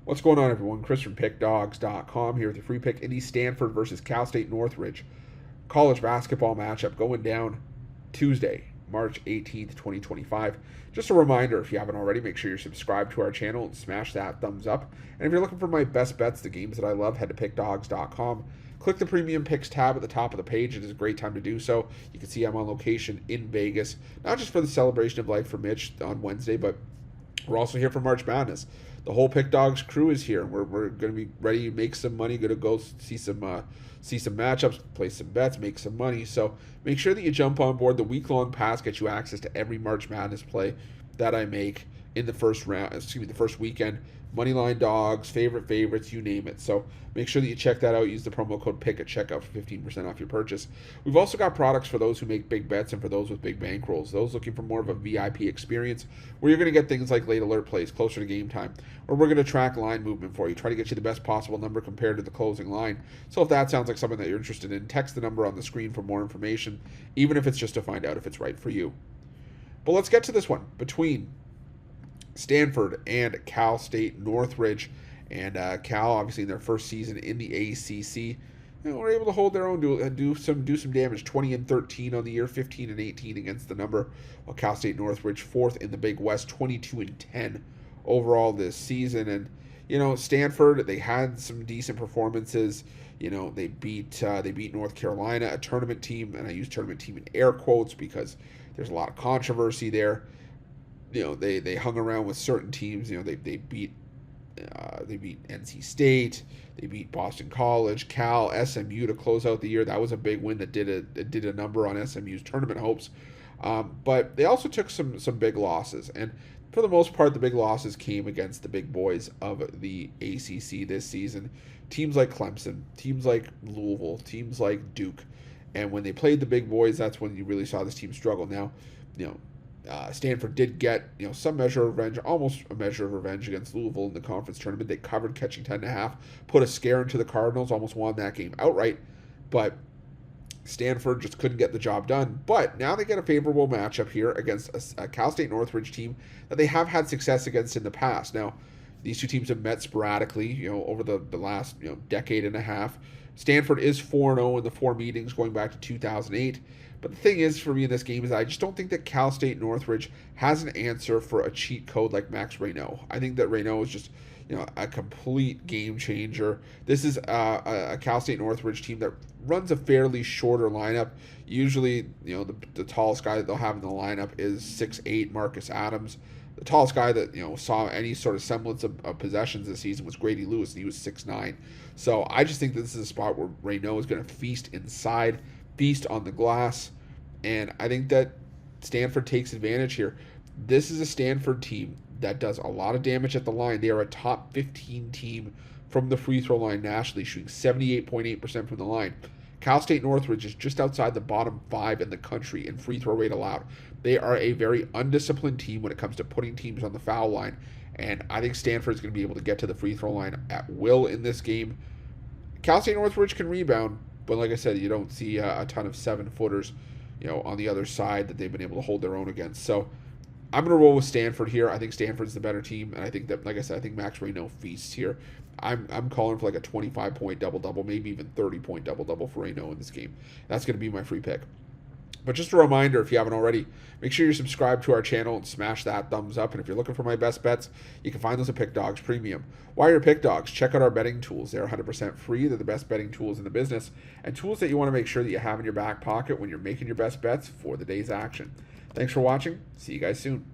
What's going on, everyone? Chris from Pickdawgz.com here with your free pick in the Stanford versus Cal State Northridge college basketball matchup going down Tuesday, March 18th, 2025. Just a reminder, if you haven't already, make sure you're subscribed to our channel and smash that thumbs up. And if you're looking for my best bets, the games that I love, head to Pickdawgz.com. Click the Premium Picks tab at the top of the page. It is a great time to do so. You can see I'm on location in Vegas, not just for the celebration of life for Mitch on Wednesday, but we're also here for March Madness. The whole Pick Dawgz crew is here. We're going to be ready to make some money, going to go see some matchups, play some bets, make some money. So make sure that you jump on board. The week-long pass gets you access to every March Madness play that I make in the first round. The first weekend. Moneyline dogs, favorites, you name it. So make sure that you check that out. Use the promo code PICK at checkout for 15% off your purchase. We've also got products for those who make big bets and for those with big bankrolls. Those looking for more of a VIP experience where you're going to get things like late alert plays closer to game time, or we're going to track line movement for you, try to get you the best possible number compared to the closing line. So if that sounds like something that you're interested in, text the number on the screen for more information, even if it's just to find out if it's right for you. But let's get to this one between Stanford and Cal State Northridge. And Cal, obviously in their first season in the ACC, were able to hold their own, do some damage. 20-13 on the year, 15-18 against the number. While Cal State Northridge, fourth in the Big West, 22-10 overall this season. And Stanford, they had some decent performances. They beat North Carolina, a tournament team, and I use tournament team in air quotes because there's a lot of controversy there. They hung around with certain teams. They beat NC State, they beat Boston College, Cal, SMU to close out the year. That was a big win that did a number on SMU's tournament hopes. But they also took some big losses, and for the most part, the big losses came against the big boys of the ACC this season. Teams like Clemson, teams like Louisville, teams like Duke, and when they played the big boys, that's when you really saw this team struggle. Now, Stanford did get some measure of revenge, almost a measure of revenge against Louisville in the conference tournament. They covered, catching 10.5, put a scare into the Cardinals, almost won that game outright, but Stanford just couldn't get the job done. But now they get a favorable matchup here against a Cal State Northridge team that they have had success against in the past. Now, these two teams have met sporadically, over the last decade and a half. Stanford is 4-0 in the 4 meetings going back to 2008. But the thing is, for me in this game, is I just don't think that Cal State Northridge has an answer for a cheat code like Max Reynaud. I think that Reynaud is just, a complete game changer. This is a Cal State Northridge team that runs a fairly shorter lineup. Usually, the tallest guy that they'll have in the lineup is 6'8", Marcus Adams. The tallest guy that saw any sort of semblance of possessions this season was Grady Lewis, and he was 6'9". So I just think that this is a spot where Reynaud is going to feast inside, feast on the glass, and I think that Stanford takes advantage here. This is a Stanford team that does a lot of damage at the line. They are a top 15 team from the free throw line nationally, shooting 78.8% from the line. Cal State Northridge is just outside the bottom 5 in the country in free throw rate allowed. They are a very undisciplined team when it comes to putting teams on the foul line, and I think Stanford is going to be able to get to the free throw line at will in this game. Cal State Northridge can rebound, but like I said, you don't see a ton of 7-footers, on the other side that they've been able to hold their own against. So I'm going to roll with Stanford here. I think Stanford's the better team, and I think that, like I said, I think Max Reynaud feasts here. I'm calling for like a 25-point double-double, maybe even 30-point double-double for Reynaud in this game. That's going to be my free pick. But just a reminder, if you haven't already, make sure you're subscribed to our channel and smash that thumbs up. And if you're looking for my best bets, you can find those at Pickdawgz Premium. While you're at Pickdawgz, check out our betting tools. They're 100% free. They're the best betting tools in the business, and tools that you want to make sure that you have in your back pocket when you're making your best bets for the day's action. Thanks for watching. See you guys soon.